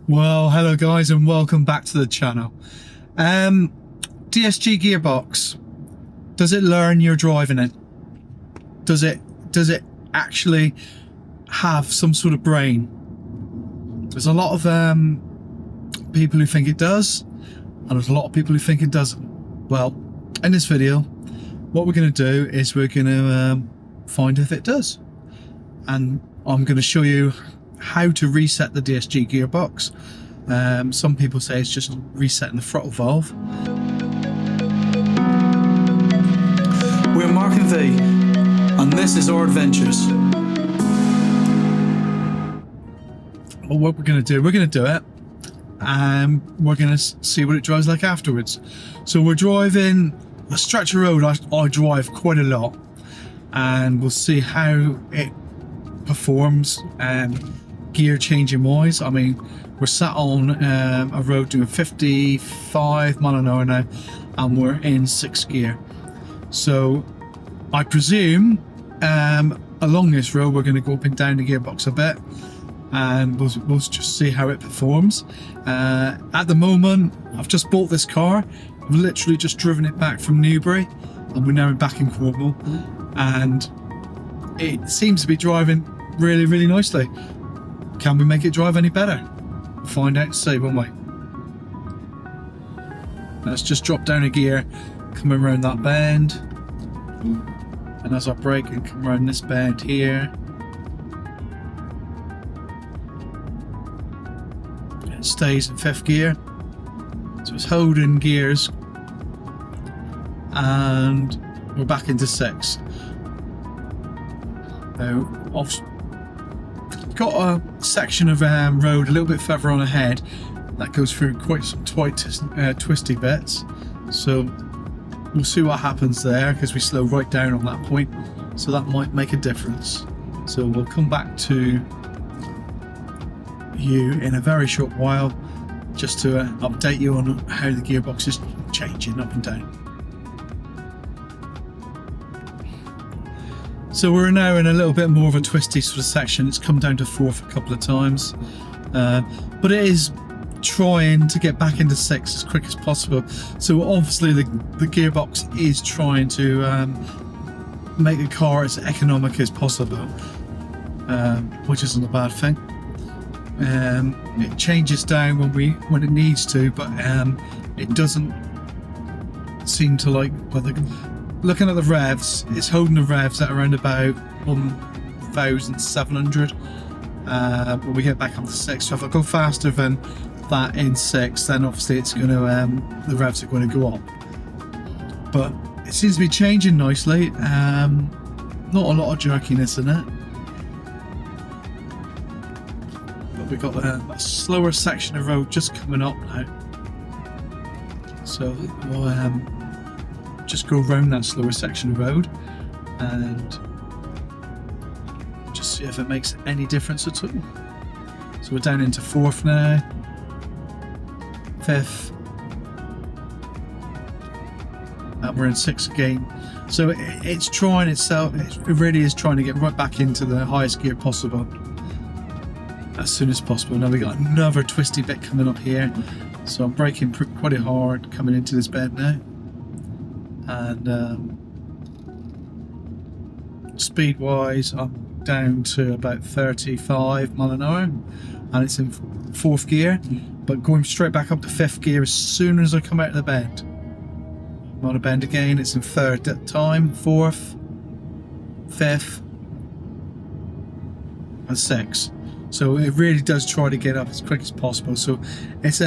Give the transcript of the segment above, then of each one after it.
Well, hello guys and welcome back to the channel. DSG Gearbox, does it learn you're driving it? Does it actually have some sort of brain? There's a lot of people who think it does, and there's a lot of people who think it doesn't. Well, in this video, what we're going to do is we're going to find if it does, and I'm going to show you how to reset the DSG gearbox. Some people say it's just resetting the throttle valve. We're Mark and V, and this is our adventures. Well, what we're going to do, we're going to do it, and we're going to see what it drives like afterwards. So we're driving a stretch of road I drive quite a lot, and we'll see how it performs gear changing wise. I mean, we're sat on a road doing 55 mile an hour now, and we're in 6th gear. So I presume along this road we're going to go up and down the gearbox a bit, and we'll just see how it performs. At the moment, I've just bought this car. I've literally just driven it back from Newbury, and we're now back in Cornwall, and it seems to be driving really nicely. Can we make it drive any better? Find out today, won't we? Let's just drop down a gear, coming around that bend, and as I brake and come around this bend here, it stays in 5th gear. So it's holding gears, and we're back into 6. Now, I've got a section of road a little bit further on ahead that goes through quite some twisty bits, so we'll see what happens there, because we slow right down on that point, so that might make a difference. So we'll come back to you in a very short while just to update you on how the gearbox is changing up and down. So we're now in a little bit more of a twisty sort of section. It's come down to 4th a couple of times, but it is trying to get back into 6 as quick as possible. So obviously the gearbox is trying to make the car as economic as possible, which isn't a bad thing. It changes down when it needs to, but it doesn't seem to like. Looking at the revs, it's holding the revs at around about 1,700 when we get back up to 6. So if I go faster than that in 6, then obviously it's going to the revs are going to go up. But it seems to be changing nicely. Not a lot of jerkiness in it. But we've got a slower section of road just coming up now. So we'll just go around that slower section of road and just see if it makes any difference at all. So we're down into 4th now, 5th, and we're in 6th again. So it's trying itself, it really is trying to get right back into the highest gear possible as soon as possible. Now we got another twisty bit coming up here, so I'm braking quite hard coming into this bend now. And speed wise, I'm down to about 35 mile an hour, and it's in 4th gear, but going straight back up to 5th gear as soon as I come out of the bend. I'm on a bend again, it's in 3rd at the time, 4th, 5th, and 6th. So it really does try to get up as quick as possible. So it's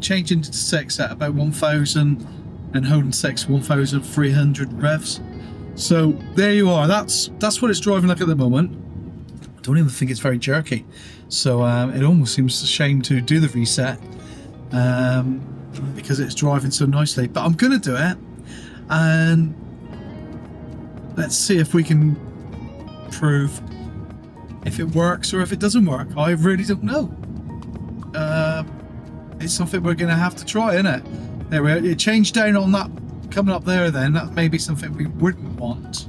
changing to 6 at about 1,000 and holding 6 1,300 revs. So there you are. That's what it's driving like at the moment. I don't even think it's very jerky. So it almost seems a shame to do the reset because it's driving so nicely. But I'm gonna do it, and let's see if we can prove if it works or if it doesn't work. I really don't know. It's something we're gonna have to try, isn't it? There we are. It changed down on that coming up there then. That may be something we wouldn't want.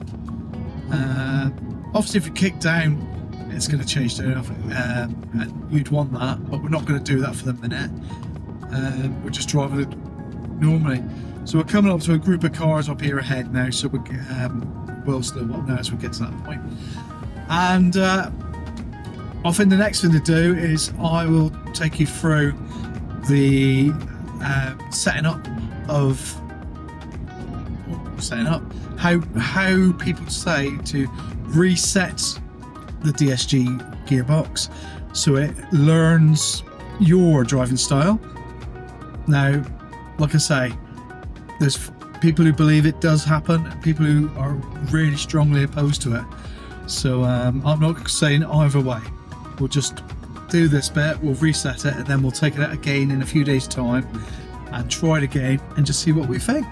Obviously if you kick down it's going to change the and you'd want that, but we're not going to do that for the minute. We're just driving it normally. So we're coming up to a group of cars up here ahead now, so we'll slow up now as we get to that point. And I think the next thing to do is I will take you through the setting up how people say to reset the DSG gearbox so it learns your driving style. Now, like I say, there's people who believe it does happen and people who are really strongly opposed to it. So I'm not saying either way. We'll just do this bit, we'll reset it, and then we'll take it out again in a few days' time and try it again and just see what we think.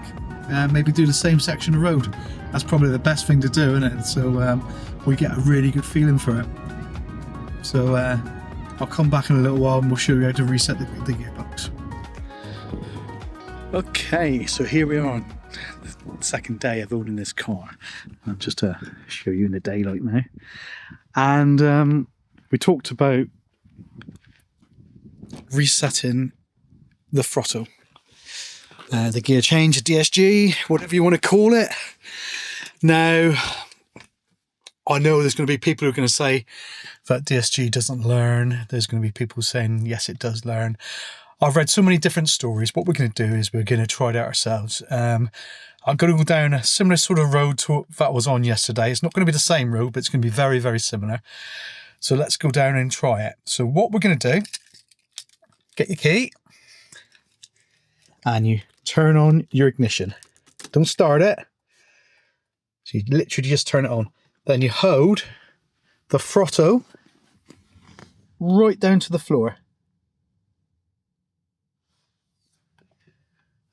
Maybe do the same section of road. That's probably the best thing to do, isn't it? So we get a really good feeling for it. So I'll come back in a little while and we'll show you how to reset the gearbox. Okay, so here we are on the second day of owning this car. I'll just show you in the daylight now. And we talked about resetting the throttle, the gear change, the DSG, whatever you want to call it. Now, I know there's going to be people who are going to say that DSG doesn't learn. There's going to be people saying, yes, it does learn. I've read so many different stories. What we're going to do is we're going to try it out ourselves. I'm going to go down a similar sort of road to that was on yesterday. It's not going to be the same road, but it's going to be very, very similar. So let's go down and try it. So what we're going to do, get your key and you turn on your ignition. Don't start it. So you literally just turn it on. Then you hold the throttle right down to the floor.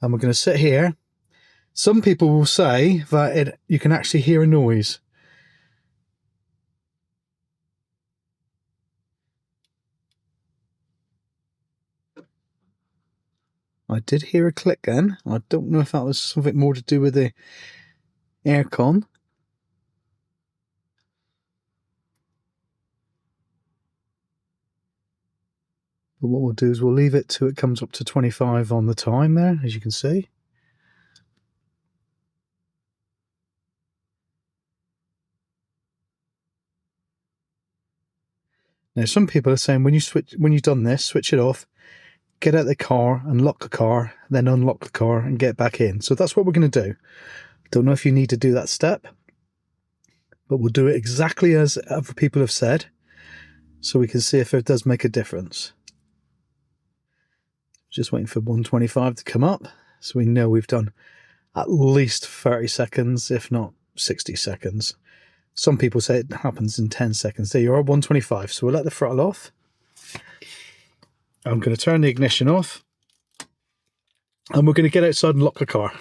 And we're going to sit here. Some people will say that you can actually hear a noise. I did hear a click then. I don't know if that was something more to do with the aircon. But what we'll do is we'll leave it till it comes up to 25 on the time there, as you can see. Now, some people are saying when you've done this, switch it off, get out of the car and lock the car, then unlock the car and get back in. So that's what we're going to do. Don't know if you need to do that step, but we'll do it exactly as other people have said, so we can see if it does make a difference. Just waiting for 125 to come up, so we know we've done at least 30 seconds, if not 60 seconds. Some people say it happens in 10 seconds. There you are, 125. So we'll let the throttle off. I'm going to turn the ignition off. And we're going to get outside and lock the car.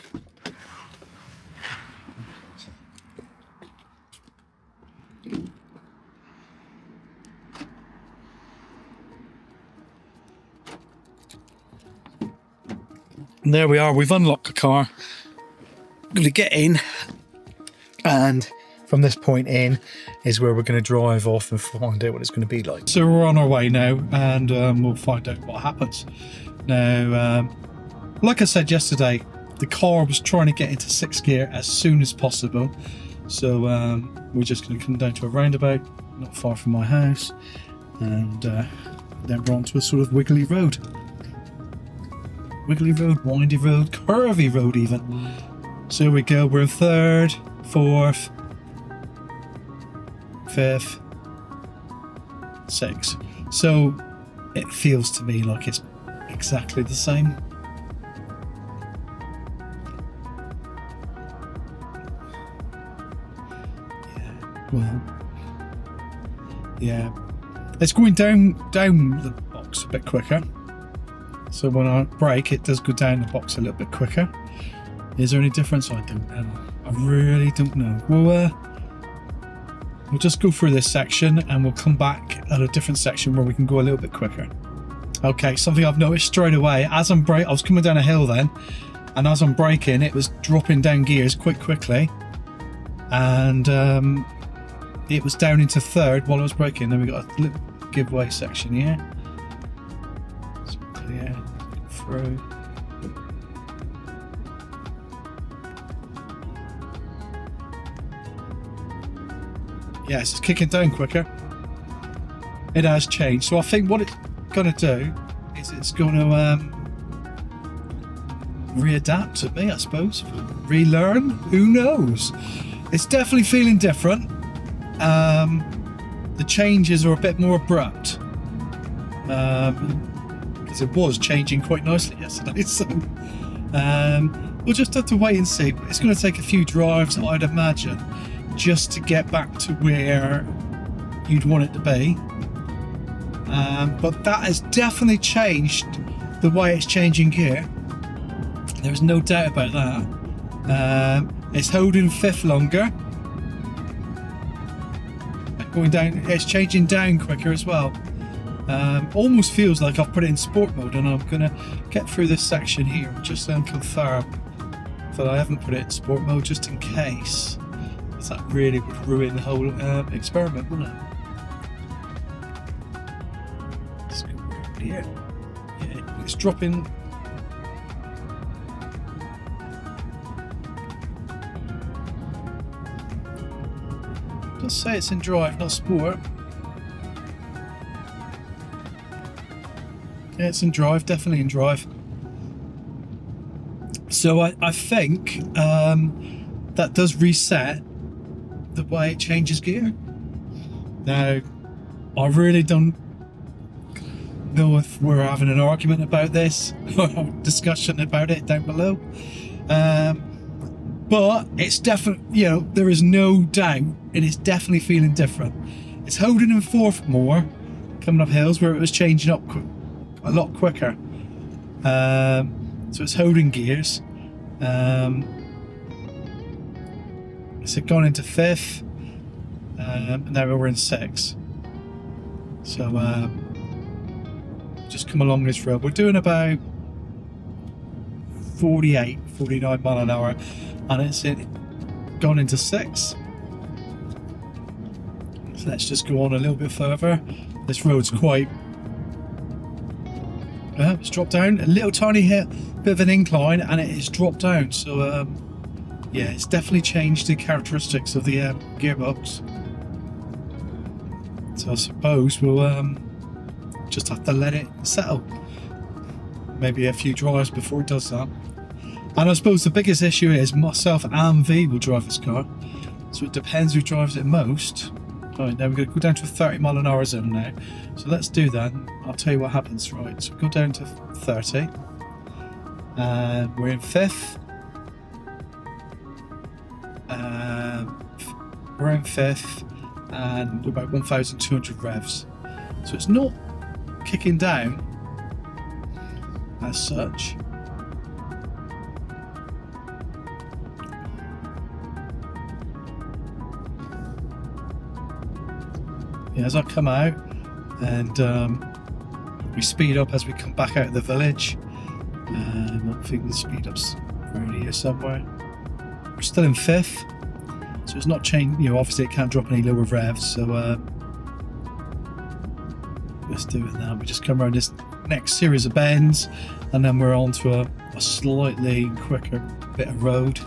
And there we are, we've unlocked the car. I'm going to get in, and from this point in is where we're going to drive off and find out what it's going to be like. So we're on our way now, and we'll find out what happens. Now, like I said yesterday, the car was trying to get into 6th gear as soon as possible. So we're just going to come down to a roundabout, not far from my house, and then we're onto a sort of wiggly road. Wiggly road, windy road, curvy road even. So here we go, we're in 3rd, 4th, 5th, 6th. So it feels to me like it's exactly the same. Yeah, well, yeah. It's going down the box a bit quicker. So when I brake, it does go down the box a little bit quicker. Is there any difference? I don't know. I really don't know. We'll just go through this section and we'll come back at a different section where we can go a little bit quicker. Okay, something I've noticed straight away, as I was coming down a hill then, and as I'm braking, it was dropping down gears quite quickly. And it was down into third while I was braking. Then we got a little giveaway section here. So clear through. Yes, it's kicking down quicker. It has changed. So I think what it's going to do is it's going to readapt to me, I suppose. Relearn? Who knows? It's definitely feeling different. The changes are a bit more abrupt. Because it was changing quite nicely yesterday. So we'll just have to wait and see. It's going to take a few drives, I'd imagine, just to get back to where you'd want it to be. But that has definitely changed the way it's changing gear. There's no doubt about that. It's holding fifth longer. Going down, it's changing down quicker as well. Almost feels like I've put it in sport mode, and I'm gonna get through this section here just to confirm that I haven't put it in sport mode, just in case. Because that really would ruin the whole experiment, wouldn't it? Let's go around here. Yeah, it's dropping. Let's say it's in drive, not sport. Yeah, it's in drive, definitely in drive. So I think that does reset the way it changes gear. Now, I really don't know if we're having an argument about this or a discussion about it down below. But it's definitely, you know, there is no doubt it is definitely feeling different. It's holding in fourth more, coming up hills where it was changing up a lot quicker. So it's holding gears. It's gone into fifth, and now we're in sixth. So just come along this road. We're doing about 48, 49 mile an hour. And it's gone into six. So let's just go on a little bit further. This road's quite. It's dropped down a little tiny bit of an incline, and it is dropped down. So yeah, it's definitely changed the characteristics of the gearbox. So I suppose we'll just have to let it settle. Maybe a few drives before it does that. And I suppose the biggest issue is myself and V will drive this car, so it depends who drives it most. Right, now we're going to go down to a 30 mile an hour zone now, so let's do that. I'll tell you what happens. Right, so go down to 30, and we're in fifth. We're in fifth, and we're about 1,200 revs, so it's not kicking down as such. Yeah, as I come out, and we speed up as we come back out of the village. I think the speed up's around here somewhere. We're still in fifth, so it's not changed. You know, obviously it can't drop any lower revs. So let's do it now. We just come around this next series of bends, and then we're on to a slightly quicker bit of road.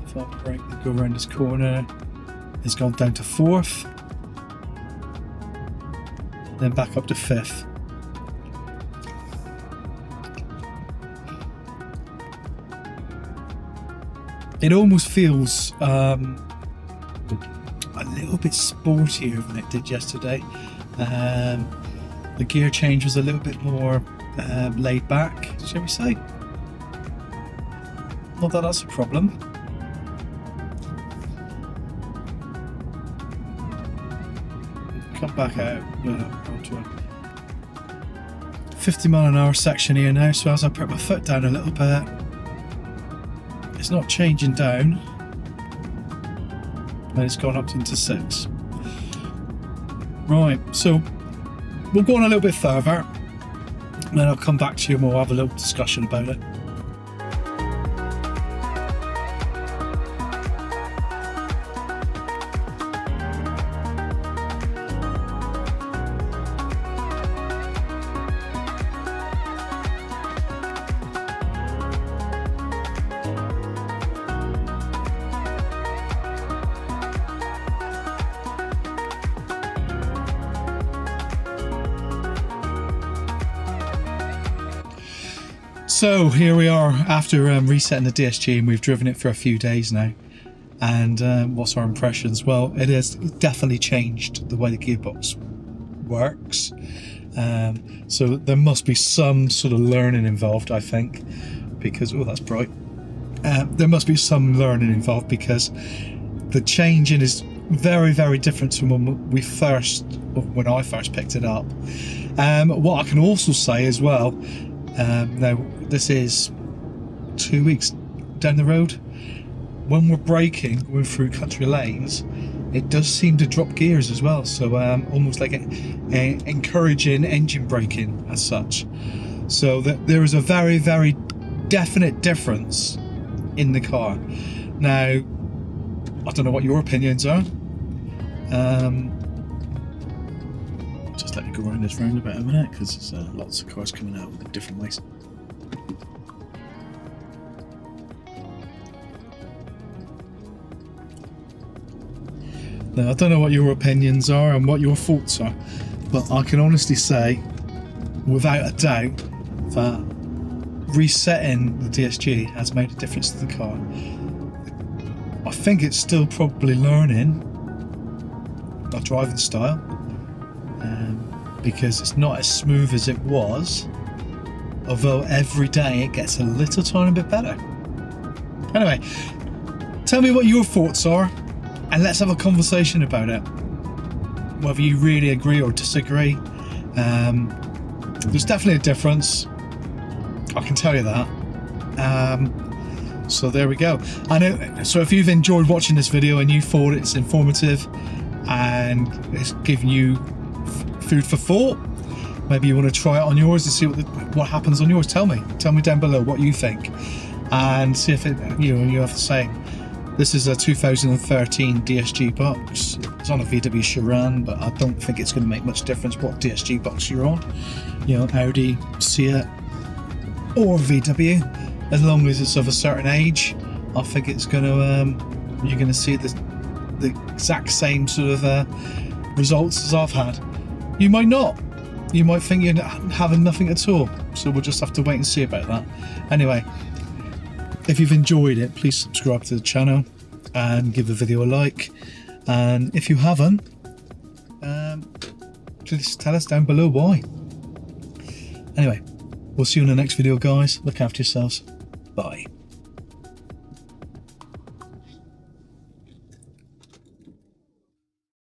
If I break, go around this corner, it's gone down to fourth, then back up to fifth. It almost feels a little bit sportier than it did yesterday. The gear change was a little bit more laid back, shall we say? Not that that's a problem. Come back out onto a 50 mile an hour section here now, so as I put my foot down a little bit, it's not changing down, and it's gone up into 6. Right, so we'll go on a little bit further, and then I'll come back to you and we'll have a little discussion about it. So here we are after resetting the DSG, and we've driven it for a few days now. And what's our impressions? Well, it has definitely changed the way the gearbox works. So there must be some sort of learning involved, I think, because, oh, that's bright. There must be some learning involved because the changing is very, very different from when I first picked it up. What I can also say as well, now this is 2 weeks down the road. When we're braking, going through country lanes, it does seem to drop gears as well. So almost like encouraging engine braking as such. So that there is a very, very definite difference in the car. Now, I don't know what your opinions are. Just let me go around this roundabout a minute because there's lots of cars coming out with different ways. Now, I don't know what your opinions are and what your thoughts are, but I can honestly say, without a doubt, that resetting the DSG has made a difference to the car. I think it's still probably learning our driving style, because it's not as smooth as it was, although every day it gets a little tiny bit better. Anyway, tell me what your thoughts are, and let's have a conversation about it, whether you really agree or disagree. There's definitely a difference, I can tell you that. So there we go. So if you've enjoyed watching this video and you thought it's informative and it's giving you food for thought, maybe you want to try it on yours and see what happens on yours. Tell me down below what you think, and see if you have to say. This is a 2013 DSG box. It's on a VW Chiron, but I don't think it's going to make much difference what DSG box you're on. Audi, Seat, or VW. As long as it's of a certain age, I think it's going to you're going to see the exact same sort of results as I've had. You might not. You might think you're having nothing at all. So we'll just have to wait and see about that. Anyway, if you've enjoyed it, please subscribe to the channel and give the video a like. And if you haven't, please tell us down below why. Anyway, we'll see you in the next video, guys. Look after yourselves. Bye.